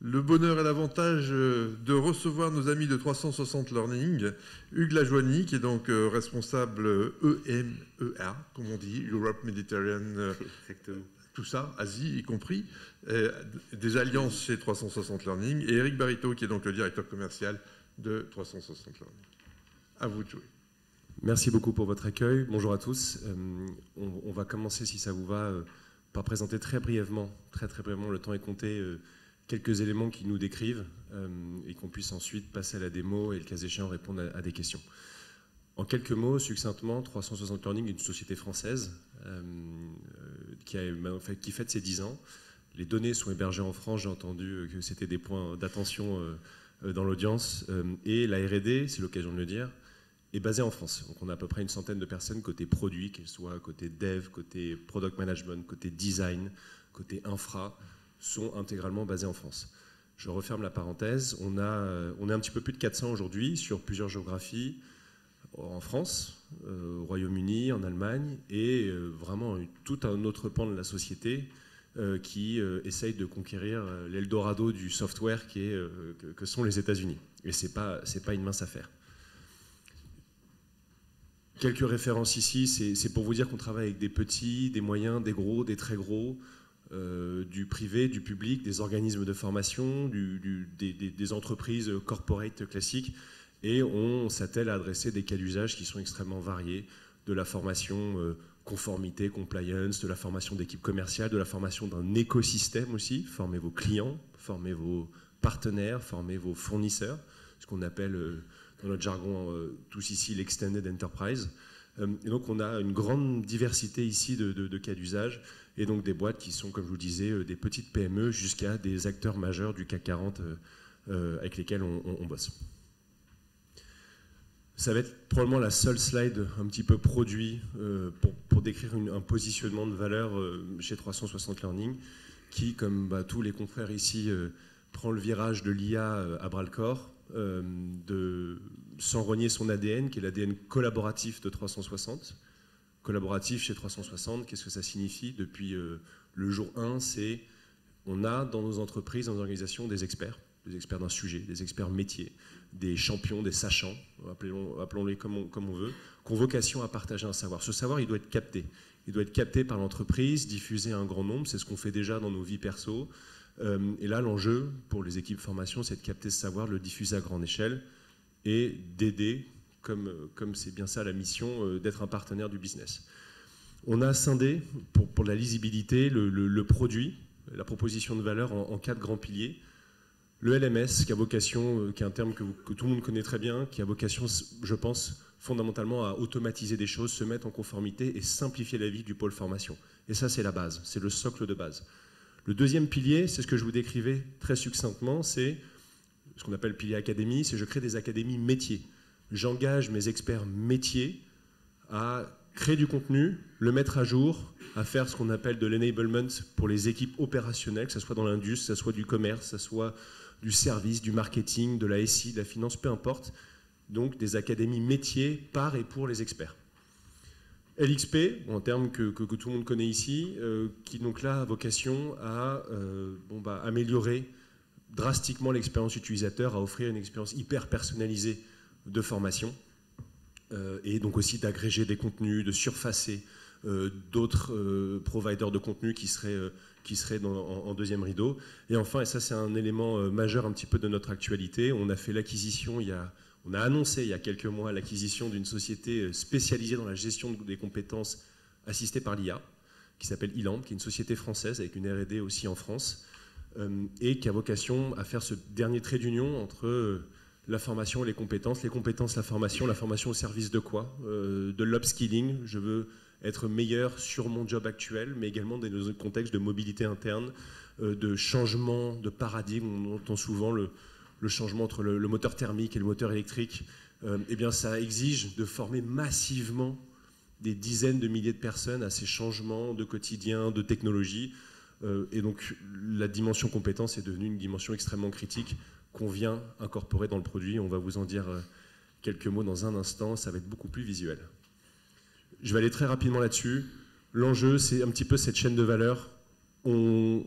le bonheur et l'avantage de recevoir nos amis de 360 Learning, Hugues Lajoigny, qui est donc responsable EMEA, comme on dit, Europe, Mediterranean, tout ça, Asie y compris, des alliances chez 360 Learning, et Eric Barito, qui est donc le directeur commercial de 360 Learning. À vous de jouer. Merci beaucoup pour votre accueil. Bonjour à tous. On va commencer, si ça vous va, par présenter très brièvement, très brièvement, le temps est compté, quelques éléments qui nous décrivent et qu'on puisse ensuite passer à la démo et, le cas échéant, répondre à des questions. En quelques mots, succinctement, 360 Learning est une société française qui fête ses 10 ans. Les données sont hébergées en France, j'ai entendu que c'était des points d'attention dans l'audience. Et la R&D, c'est l'occasion de le dire, est basée en France. Donc on a à peu près une centaine de personnes côté produit, qu'elles soient côté dev, côté product management, côté design, côté infra, sont intégralement basées en France. Je referme la parenthèse. On est un petit peu plus de 400 aujourd'hui sur plusieurs géographies, en France, au Royaume-Uni, en Allemagne, et vraiment tout un autre pan de la société qui essaye de conquérir l'Eldorado du software que sont les États-Unis. Et c'est pas une mince affaire. Quelques références ici, c'est pour vous dire qu'on travaille avec des petits, des moyens, des gros, des très gros, du privé, du public, des organismes de formation, des entreprises corporate classiques, et on s'attelle à adresser des cas d'usage qui sont extrêmement variés, de la formation conformité, compliance, de la formation d'équipe commerciale, de la formation d'un écosystème aussi, former vos clients, former vos partenaires, former vos fournisseurs, ce qu'on appelle dans notre jargon tous ici l'extended enterprise. Et donc on a une grande diversité ici de cas d'usage, et donc des boîtes qui sont, comme je vous le disais, des petites PME jusqu'à des acteurs majeurs du CAC 40 avec lesquels on bosse. Ça va être probablement la seule slide un petit peu produit pour décrire un positionnement de valeur chez 360 Learning qui, comme tous les confrères ici, prend le virage de l'IA à bras-le-corps, sans renier son ADN, qui est l'ADN collaboratif de 360. Collaboratif chez 360, qu'est-ce que ça signifie? Depuis le jour 1, c'est on a dans nos entreprises, dans nos organisations, des experts d'un sujet, des experts métiers, des champions, des sachants, appelons-les comme on veut, qui ont vocation à partager un savoir. Ce savoir, il doit être capté. Il doit être capté par l'entreprise, diffusé à un grand nombre, c'est ce qu'on fait déjà dans nos vies perso. Et là, l'enjeu pour les équipes formation, c'est de capter ce savoir, de le diffuser à grande échelle et d'aider, comme c'est bien ça la mission, d'être un partenaire du business. On a scindé, pour la lisibilité, le produit, la proposition de valeur en 4 grands piliers. Le LMS, qui a vocation, qui est un terme que tout le monde connaît très bien, qui a vocation, je pense, fondamentalement à automatiser des choses, se mettre en conformité et simplifier la vie du pôle formation. Et ça, c'est la base, c'est le socle de base. Le deuxième pilier, c'est ce que je vous décrivais très succinctement, c'est ce qu'on appelle le pilier académie, c'est je crée des académies métiers. J'engage mes experts métiers à créer du contenu, le mettre à jour, à faire ce qu'on appelle de l'enablement pour les équipes opérationnelles, que ce soit dans l'industrie, que ce soit du commerce, que ce soit du service, du marketing, de la SI, de la finance, peu importe. Donc des académies métiers par et pour les experts. LXP, en termes que tout le monde connaît ici, qui donc là a vocation à améliorer drastiquement l'expérience utilisateur, à offrir une expérience hyper personnalisée de formation, et donc aussi d'agréger des contenus, de surfacer d'autres providers de contenu qui seraient en deuxième rideau. Et enfin, et ça c'est un élément majeur un petit peu de notre actualité, on a fait l'acquisition on a annoncé il y a quelques mois l'acquisition d'une société spécialisée dans la gestion des compétences assistées par l'IA, qui s'appelle Eland, qui est une société française avec une R&D aussi en France, et qui a vocation à faire ce dernier trait d'union entre la formation et les compétences, la formation au service de quoi? De l'upskilling, je veux être meilleur sur mon job actuel, mais également dans des contextes de mobilité interne, de changement de paradigme. On entend souvent le changement entre le moteur thermique et le moteur électrique. Eh bien, ça exige de former massivement des dizaines de milliers de personnes à ces changements de quotidien, de technologie. Et donc, la dimension compétence est devenue une dimension extrêmement critique qu'on vient incorporer dans le produit. On va vous en dire quelques mots dans un instant. Ça va être beaucoup plus visuel. Je vais aller très rapidement là-dessus. L'enjeu, c'est un petit peu cette chaîne de valeur. On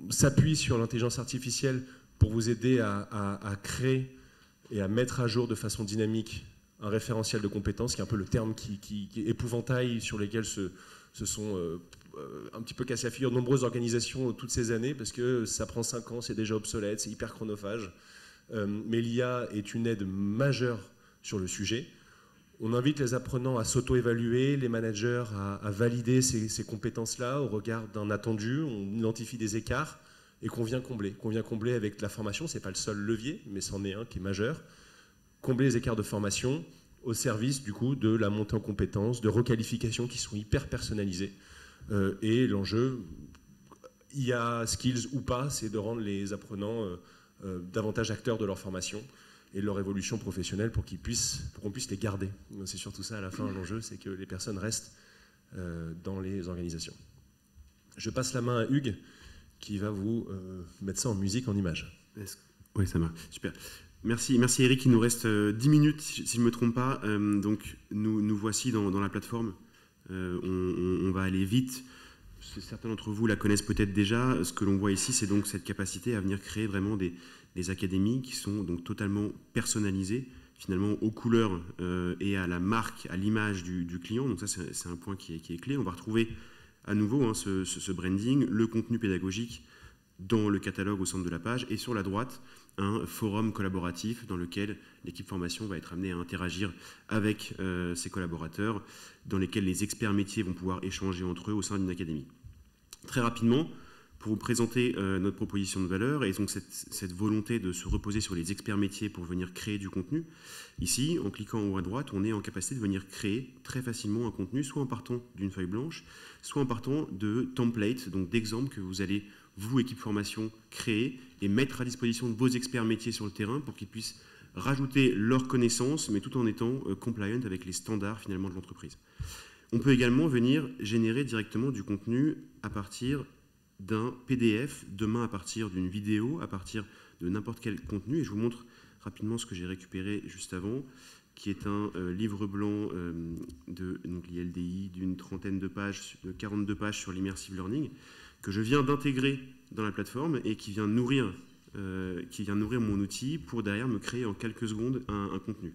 s'appuie sur l'intelligence artificielle pour vous aider à créer et à mettre à jour de façon dynamique un référentiel de compétences, qui est un peu le terme qui est épouvantail, sur lesquels se sont un petit peu cassé la figure de nombreuses organisations toutes ces années, parce que ça prend 5 ans, c'est déjà obsolète, c'est hyper chronophage. Mais l'IA est une aide majeure sur le sujet. On invite les apprenants à s'auto-évaluer, les managers à valider ces compétences-là au regard d'un attendu. On identifie des écarts et qu'on vient combler avec la formation. Ce n'est pas le seul levier, mais c'en est un qui est majeur. Combler les écarts de formation au service du coup de la montée en compétences, de requalifications qui sont hyper personnalisées. Et l'enjeu, IA, skills ou pas, c'est de rendre les apprenants davantage acteurs de leur formation et de leur évolution professionnelle pour qu'on puisse les garder. C'est surtout ça à la fin l'enjeu, c'est que les personnes restent dans les organisations. Je passe la main à Hugues qui va vous mettre ça en musique, en image. Oui, ça marche. Super. Merci Eric. Il nous reste 10 minutes, si je ne me trompe pas. Donc, nous voici dans la plateforme. On va aller vite. Certains d'entre vous la connaissent peut-être déjà. Ce que l'on voit ici, c'est donc cette capacité à venir créer vraiment des académies qui sont donc totalement personnalisées, finalement aux couleurs et à la marque, à l'image du client. Donc ça, c'est un point qui est clé. On va retrouver à nouveau ce branding, le contenu pédagogique dans le catalogue au centre de la page, et sur la droite, un forum collaboratif dans lequel l'équipe formation va être amenée à interagir avec ses collaborateurs, dans lesquels les experts métiers vont pouvoir échanger entre eux au sein d'une académie. Très rapidement, pour vous présenter notre proposition de valeur, et donc cette volonté de se reposer sur les experts métiers pour venir créer du contenu, ici, en cliquant en haut à droite, on est en capacité de venir créer très facilement un contenu, soit en partant d'une feuille blanche, soit en partant de templates, donc d'exemples que vous allez, vous, équipe formation, créer et mettre à disposition de vos experts métiers sur le terrain pour qu'ils puissent rajouter leurs connaissances, mais tout en étant compliant avec les standards finalement de l'entreprise. On peut également venir générer directement du contenu à partir d'un PDF, demain à partir d'une vidéo, à partir de n'importe quel contenu. Et je vous montre rapidement ce que j'ai récupéré juste avant, qui est un livre blanc de l'ILDI d'une trentaine de pages, de 42 pages sur l'immersive learning, que je viens d'intégrer dans la plateforme et qui vient nourrir mon outil pour derrière me créer en quelques secondes un contenu.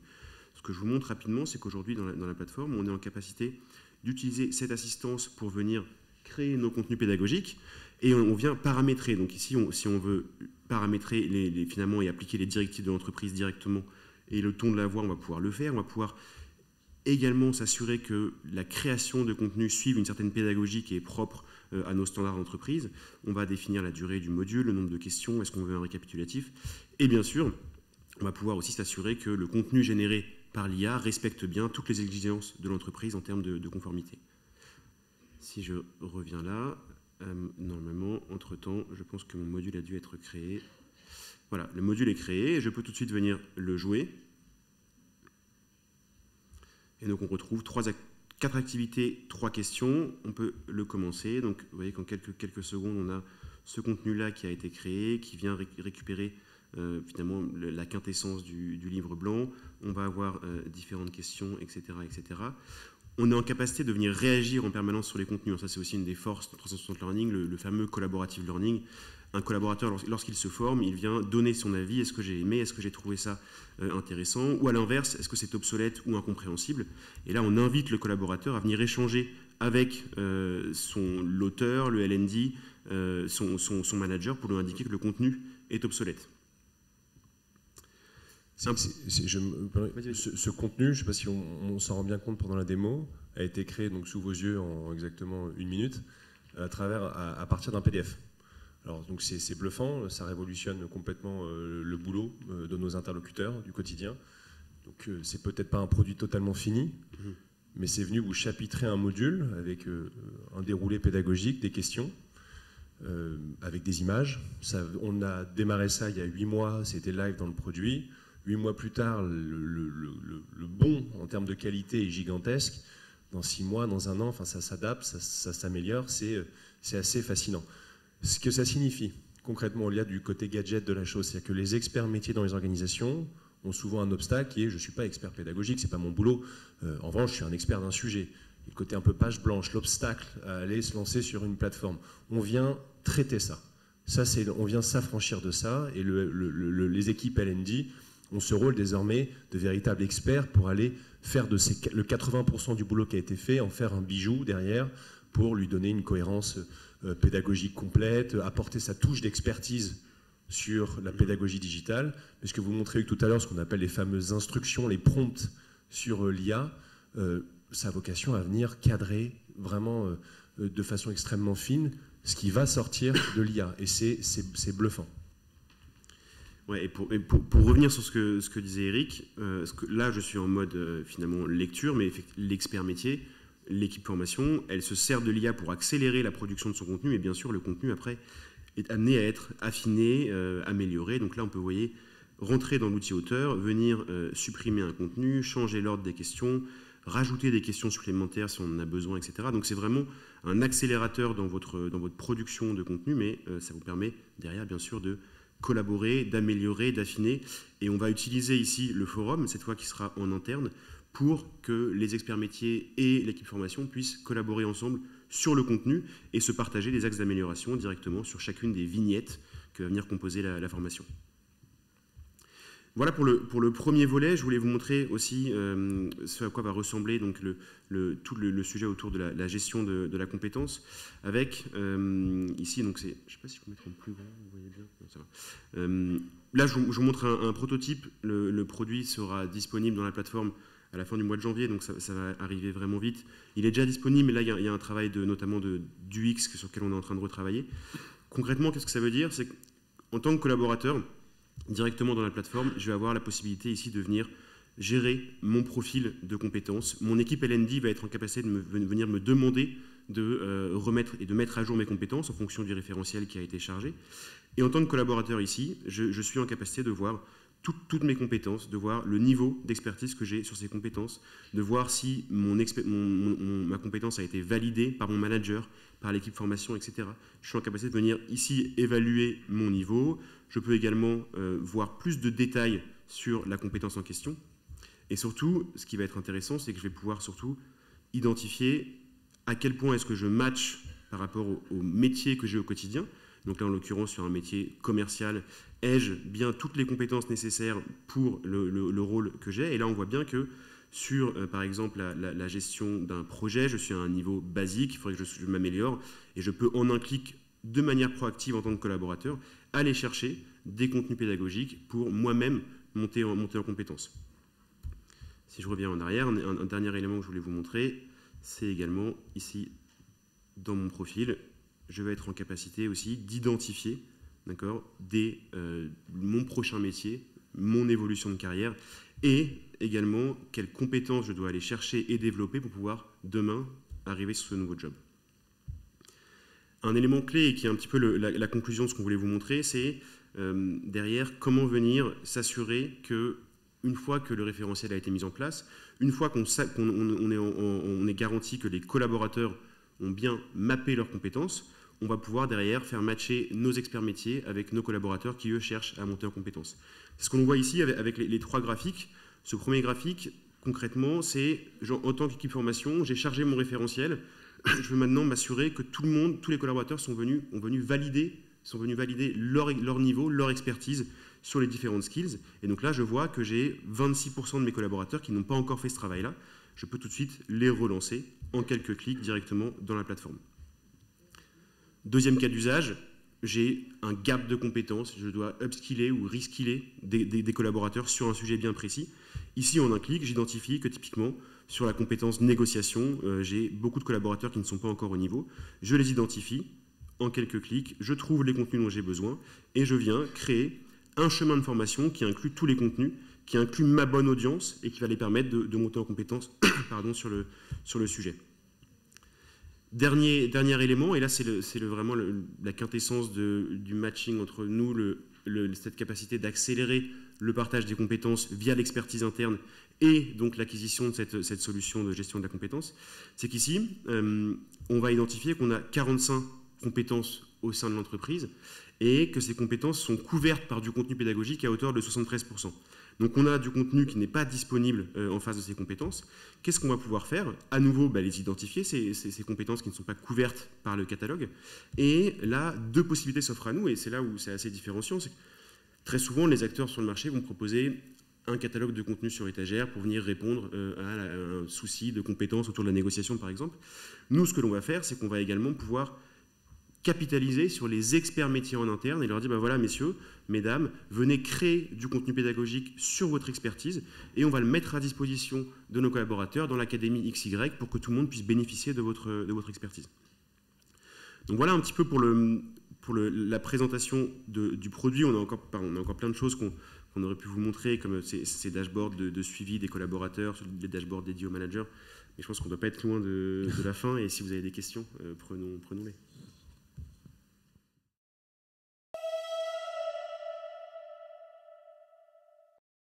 Ce que je vous montre rapidement, c'est qu'aujourd'hui dans la plateforme, on est en capacité d'utiliser cette assistance pour venir créer nos contenus pédagogiques et on vient paramétrer. Donc ici, si on veut paramétrer finalement et appliquer les directives de l'entreprise directement et le ton de la voix, on va pouvoir le faire. On va pouvoir également s'assurer que la création de contenu suive une certaine pédagogie qui est propre à nos standards d'entreprise. On va définir la durée du module, le nombre de questions, est-ce qu'on veut un récapitulatif. Et bien sûr, on va pouvoir aussi s'assurer que le contenu généré par l'IA respecte bien toutes les exigences de l'entreprise en termes de conformité. Si je reviens là, normalement, entre-temps, je pense que mon module a dû être créé. Voilà, le module est créé et je peux tout de suite venir le jouer. Et donc on retrouve 4 activités, 3 questions. On peut le commencer. Donc vous voyez qu'en quelques secondes, on a ce contenu-là qui a été créé, qui vient récupérer finalement la quintessence du livre blanc. On va avoir différentes questions, etc., etc. On est en capacité de venir réagir en permanence sur les contenus. Ça, c'est aussi une des forces de 360 Learning, le fameux collaborative learning. Un collaborateur, lorsqu'il se forme, il vient donner son avis. Est-ce que j'ai aimé? Est-ce que j'ai trouvé ça intéressant? Ou à l'inverse, est-ce que c'est obsolète ou incompréhensible? Et là, on invite le collaborateur à venir échanger avec l'auteur, le LND, son manager, pour lui indiquer que le contenu est obsolète. Ce contenu, je ne sais pas si on s'en rend bien compte pendant la démo, a été créé donc sous vos yeux en exactement 1 minute à partir d'un PDF. Alors donc c'est bluffant, ça révolutionne complètement le boulot de nos interlocuteurs du quotidien. Donc c'est peut-être pas un produit totalement fini, mais c'est venu vous chapitrer un module avec un déroulé pédagogique, des questions, avec des images. On a démarré ça il y a 8 mois, c'était live dans le produit. 8 mois plus tard, le bond en termes de qualité est gigantesque. Dans 6 mois, dans 1 an, enfin, ça s'adapte, ça s'améliore, c'est assez fascinant. Ce que ça signifie, concrètement, il y a du côté gadget de la chose, c'est-à-dire que les experts métiers dans les organisations ont souvent un obstacle qui est « je ne suis pas expert pédagogique, ce n'est pas mon boulot, en revanche, je suis un expert d'un sujet ». Le côté un peu page blanche, l'obstacle à aller se lancer sur une plateforme. On vient traiter ça. Ça, on vient s'affranchir de ça, et les équipes L&D ont ce rôle désormais de véritables experts pour aller faire le 80% du boulot qui a été fait, en faire un bijou derrière, pour lui donner une cohérence pédagogique complète, apporter sa touche d'expertise sur la pédagogie digitale, puisque vous montrez tout à l'heure ce qu'on appelle les fameuses instructions, les prompts sur l'IA, ça a vocation à venir cadrer vraiment de façon extrêmement fine ce qui va sortir de l'IA, et c'est bluffant. Ouais, et pour revenir sur ce que disait Eric, là je suis en mode finalement lecture, mais l'expert métier, l'équipe formation, elle se sert de l'IA pour accélérer la production de son contenu, mais bien sûr le contenu après est amené à être affiné, amélioré. Donc là on peut, vous voyez, rentrer dans l'outil auteur, venir supprimer un contenu, changer l'ordre des questions, rajouter des questions supplémentaires si on en a besoin, etc. Donc c'est vraiment un accélérateur dans votre production de contenu, mais ça vous permet derrière bien sûr de collaborer, d'améliorer, d'affiner. Et on va utiliser ici le forum, cette fois qui sera en interne, pour que les experts métiers et l'équipe formation puissent collaborer ensemble sur le contenu et se partager des axes d'amélioration directement sur chacune des vignettes que va venir composer la formation. Voilà pour le premier volet. Je voulais vous montrer aussi ce à quoi va ressembler donc tout le sujet autour de la gestion de la compétence. Avec ici, donc je ne sais pas si je peux mettre en plus grand, vous voyez bien. Non, ça va. Là, je vous montre un prototype. Le produit sera disponible dans la plateforme à la fin du mois de janvier, donc ça va arriver vraiment vite. Il est déjà disponible, mais là, il y a un travail notamment d'UX sur lequel on est en train de retravailler. Concrètement, qu'est-ce que ça veut dire? C'est qu'en tant que collaborateur, directement dans la plateforme, je vais avoir la possibilité ici de venir gérer mon profil de compétences. Mon équipe L&D va être en capacité de venir me demander de remettre et de mettre à jour mes compétences en fonction du référentiel qui a été chargé. Et en tant que collaborateur ici, je suis en capacité de voir toutes mes compétences, de voir le niveau d'expertise que j'ai sur ces compétences, de voir si ma compétence a été validée par mon manager, par l'équipe formation, etc. Je suis en capacité de venir ici évaluer mon niveau. Je peux également voir plus de détails sur la compétence en question. Et surtout, ce qui va être intéressant, c'est que je vais pouvoir surtout identifier à quel point est-ce que je match par rapport au métier que j'ai au quotidien. Donc là, en l'occurrence, sur un métier commercial, ai-je bien toutes les compétences nécessaires pour le rôle que j'ai? Et là, on voit bien que sur, par exemple, la gestion d'un projet, je suis à un niveau basique, il faudrait que je m'améliore, et je peux, en un clic, de manière proactive en tant que collaborateur, aller chercher des contenus pédagogiques pour moi-même monter en compétences. Si je reviens en arrière, un dernier élément que je voulais vous montrer, c'est également ici, dans mon profil, je vais être en capacité aussi d'identifier mon prochain métier, mon évolution de carrière, et également quelles compétences je dois aller chercher et développer pour pouvoir demain arriver sur ce nouveau job. Un élément clé et qui est un petit peu la conclusion de ce qu'on voulait vous montrer, c'est derrière comment venir s'assurer que une fois que le référentiel a été mis en place, une fois qu'on est garanti que les collaborateurs ont bien mappé leurs compétences, on va pouvoir derrière faire matcher nos experts métiers avec nos collaborateurs qui, eux, cherchent à monter en compétences. C'est ce qu'on voit ici avec les trois graphiques. Ce premier graphique, concrètement, c'est en tant qu'équipe formation, j'ai chargé mon référentiel. Je veux maintenant m'assurer que tous les collaborateurs sont venus valider leur niveau, leur expertise sur les différentes skills. Et donc là, je vois que j'ai 26% de mes collaborateurs qui n'ont pas encore fait ce travail-là. Je peux tout de suite les relancer en quelques clics directement dans la plateforme. Deuxième cas d'usage, j'ai un gap de compétences. Je dois upskiller ou reskiller des collaborateurs sur un sujet bien précis. Ici, en un clic, j'identifie que typiquement, sur la compétence négociation, j'ai beaucoup de collaborateurs qui ne sont pas encore au niveau. Je les identifie en quelques clics, je trouve les contenus dont j'ai besoin et je viens créer un chemin de formation qui inclut tous les contenus, qui inclut ma bonne audience et qui va les permettre de monter en compétence sur le sujet. Dernier élément, et là c'est vraiment la quintessence du matching entre nous, cette capacité d'accélérer le partage des compétences via l'expertise interne et donc l'acquisition de cette solution de gestion de la compétence, c'est qu'ici, on va identifier qu'on a 45 compétences au sein de l'entreprise et que ces compétences sont couvertes par du contenu pédagogique à hauteur de 73%. Donc on a du contenu qui n'est pas disponible en face de ces compétences. Qu'est-ce qu'on va pouvoir faire? À nouveau, les identifier, ces compétences qui ne sont pas couvertes par le catalogue. Et là, deux possibilités s'offrent à nous, et c'est là où c'est assez différenciant. C'est que très souvent, les acteurs sur le marché vont proposer un catalogue de contenu sur étagère pour venir répondre à un souci de compétences autour de la négociation, par exemple. Nous, ce que l'on va faire, c'est qu'on va également pouvoir capitaliser sur les experts métiers en interne et leur dire, voilà, messieurs, mesdames, venez créer du contenu pédagogique sur votre expertise et on va le mettre à disposition de nos collaborateurs dans l'académie XY pour que tout le monde puisse bénéficier de votre expertise. Donc voilà un petit peu pour la présentation du produit. On a encore plein de choses qu'on aurait pu vous montrer, comme ces dashboards de suivi des collaborateurs, les dashboards dédiés aux managers. Mais je pense qu'on ne doit pas être loin de la fin, et si vous avez des questions, prenons-les.